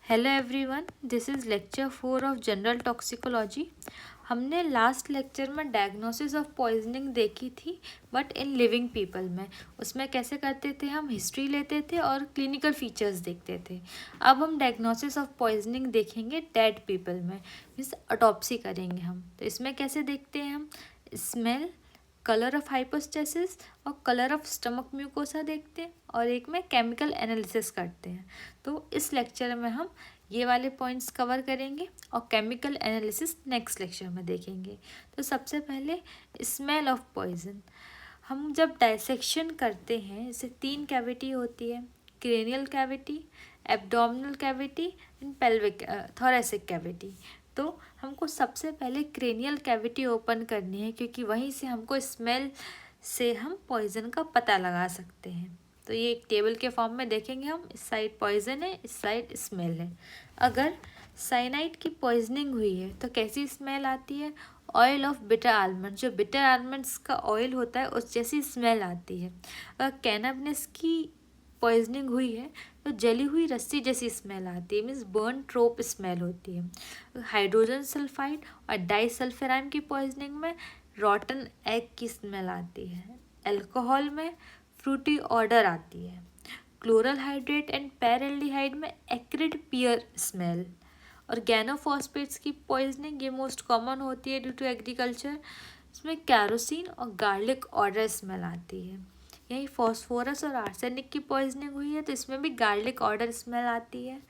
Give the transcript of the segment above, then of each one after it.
Hello everyone, this is lecture 4 of general toxicology. हमने last lecture में diagnosis of poisoning देखी थी, but in living people में। उसमें कैसे करते थे, हम हिस्ट्री लेते थे और क्लिनिकल फीचर्स देखते थे। अब हम डायग्नोसिस ऑफ पॉइजनिंग देखेंगे डेड पीपल में, मीन्स ऑटोप्सी करेंगे हम। तो इसमें कैसे देखते हैं हम, स्मेल, कलर ऑफ हाइपोस्टेसिस और कलर ऑफ स्टमक म्यूकोसा देखते हैं, और एक में केमिकल एनालिसिस करते हैं। तो इस लेक्चर में हम ये वाले पॉइंट्स कवर करेंगे और केमिकल एनालिसिस नेक्स्ट लेक्चर में देखेंगे। तो सबसे पहले स्मेल ऑफ पॉइजन। हम जब डाइसेक्शन करते हैं, इससे 3 कैविटी होती है, cranial cavity, abdominal cavity and pelvic thoracic cavity. तो हमको सबसे पहले क्रेनियल कैविटी ओपन करनी है, क्योंकि वहीं से हमको स्मेल से हम पॉइजन का पता लगा सकते हैं। तो ये एक टेबल के फॉर्म में देखेंगे हम, इस साइड पॉइजन है, इस साइड स्मेल है। अगर साइनाइड की पॉइजनिंग हुई है तो कैसी स्मेल आती है, ऑयल ऑफ बिटर आलमंड, जो बिटर आलमंड्स का ऑयल होता है उस जैसी स्मेल आती है। अगर कैनबिस की पॉइजनिंग हुई है तो जली हुई रस्सी जैसी स्मेल आती है, मीन्स बर्न ट्रोप स्मेल होती है। हाइड्रोजन सल्फाइड और डाइसल्फेराइम की पॉइजनिंग में रॉटन एग की स्मेल आती है। अल्कोहल में फ्रूटी ऑर्डर आती है। क्लोरल हाइड्रेट एंड पैरेल्डिहाइड में एक्रिड पियर स्मेल। और गैनोफॉस्फेट्स की पॉइजनिंग ये मोस्ट कॉमन होती है ड्यू टू एग्रीकल्चर, इसमें कैरोसिन और गार्लिक ऑर्डर स्मेल आती है। यही फॉस्फोरस और आर्सेनिक की पॉइजनिंग हुई है तो इसमें भी गार्लिक ऑर्डर स्मेल आती है।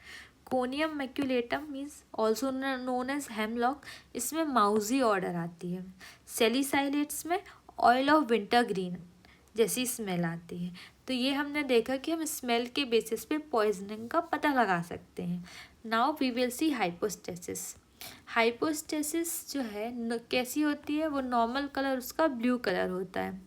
Conium maculatum means also known as hemlock, इसमें माउजी ऑर्डर आती है। सेलिसाइलेट्स में ऑयल ऑफ विंटर ग्रीन जैसी स्मेल आती है। तो ये हमने देखा कि हम स्मेल के बेसिस पे पॉइजनिंग का पता लगा सकते हैं। Now we will see hypostasis. Hypostasis जो है कैसी होती है, वो नॉर्मल कलर उसका ब्लू कलर होता है।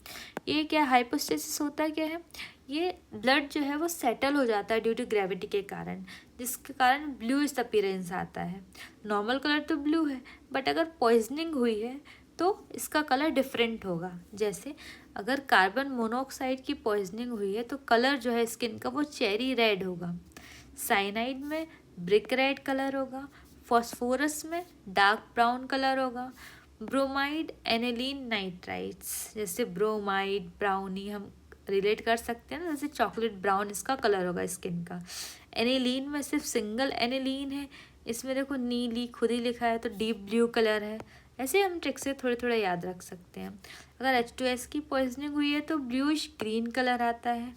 ये क्या हाइपोस्टेसिस होता है, क्या है, ये ब्लड जो है वो सेटल हो जाता है ड्यू टू ग्रेविटी के कारण, जिसके कारण ब्लू इस अपीयरेंस आता है। नॉर्मल कलर तो ब्लू है, बट अगर पॉइजनिंग हुई है तो इसका कलर डिफरेंट होगा। जैसे अगर कार्बन मोनोऑक्साइड की पॉइजनिंग हुई है तो कलर जो है स्किन का वो चेरी रेड होगा। साइनाइड में ब्रिक रेड कलर होगा। फॉस्फोरस में डार्क ब्राउन कलर होगा। ब्रोमाइड एनिलीन नाइट्राइट्स, जैसे ब्रोमाइड ब्राउनी हम रिलेट कर सकते हैं ना, जैसे चॉकलेट ब्राउन इसका कलर होगा स्किन का। एनिलीन में सिर्फ सिंगल एनिलीन है, इसमें देखो नीली खुद ही लिखा है तो डीप ब्लू कलर है। ऐसे हम ट्रिक से थोड़े थोड़े याद रख सकते हैं। अगर H2S की पॉइजनिंग हुई है तो ब्लूइश ग्रीन कलर आता है।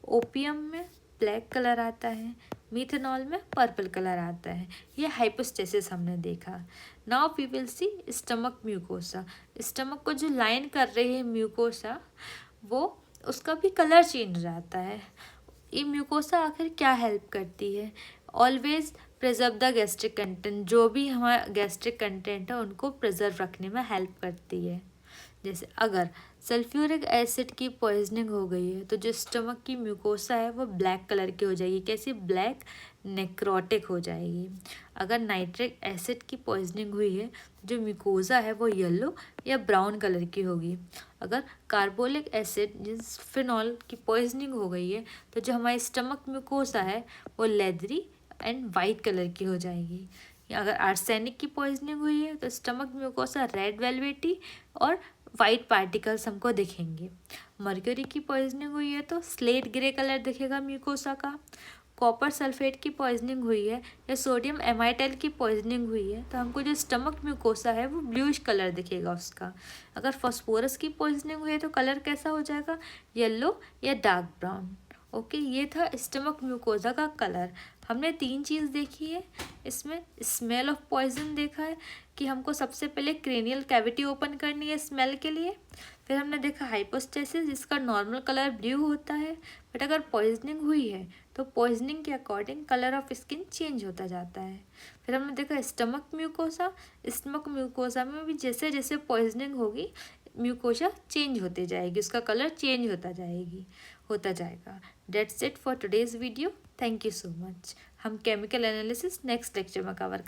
ओपियम में ब्लैक कलर आता है। मिथेनॉल में पर्पल कलर आता है। ये हाइपोस्टेसिस हमने देखा। Now we will see stomach mucosa. Stomach को जो लाइन कर रही है म्यूकोसा, वो उसका भी कलर चेंज हो जाता है। ये म्यूकोसा आखिर क्या हेल्प करती है, always preserve the gastric content, जो भी हमारा गैस्ट्रिक कंटेंट है उनको प्रिजर्व रखने में हेल्प करती है। जैसे अगर सल्फ्यूरिक एसिड की पॉइजनिंग हो गई है तो जो स्टमक की म्यूकोसा है वो ब्लैक कलर की हो जाएगी, कैसी, ब्लैक नेक्रोटिक हो जाएगी। अगर नाइट्रिक एसिड की पॉइजनिंग हुई है तो जो म्यूकोसा है वो येलो या ब्राउन कलर की होगी। अगर कार्बोलिक एसिड जिस फिनॉल की पॉइजनिंग हो गई है तो जो हमारी स्टमक म्यूकोसा है वो लेदरी एंड वाइट कलर की हो जाएगी। अगर आर्सेनिक की पॉइजनिंग हुई है तो स्टमक म्यूकोसा रेड वेलवेटी और वाइट पार्टिकल्स हमको दिखेंगे। मर्क्यूरी की पॉइजनिंग हुई है तो स्लेट ग्रे कलर दिखेगा म्यूकोसा का। कॉपर सल्फेट की पॉइजनिंग हुई है या सोडियम एमाइटाइल की पॉइजनिंग हुई है तो हमको जो स्टमक म्यूकोसा है वो ब्लूइश कलर दिखेगा उसका। अगर फॉस्फोरस की पॉइजनिंग हुई है तो कलर कैसा हो जाएगा, येलो या डार्क ब्राउन। ओके, ये था स्टमक म्यूकोसा का कलर। हमने 3 चीज़ देखी है इसमें। स्मेल ऑफ पॉइजन देखा है कि हमको सबसे पहले क्रेनियल कैविटी ओपन करनी है स्मेल के लिए। फिर हमने देखा हाइपोस्टेसिस, जिसका नॉर्मल कलर ब्लू होता है, बट अगर पॉइजनिंग हुई है तो पॉइजनिंग के according colour of skin change होता जाता है। फिर हमने देखा स्टमक म्यूकोसा। स्टमक म्यूकोसा में भी जैसे जैसे पॉइजनिंग होगी म्यूकोसा चेंज होते जाएगी, उसका कलर चेंज होता जाएगा। That's it for today's video. Thank you so much. हम केमिकल एनालिसिस नेक्स्ट लेक्चर में कवर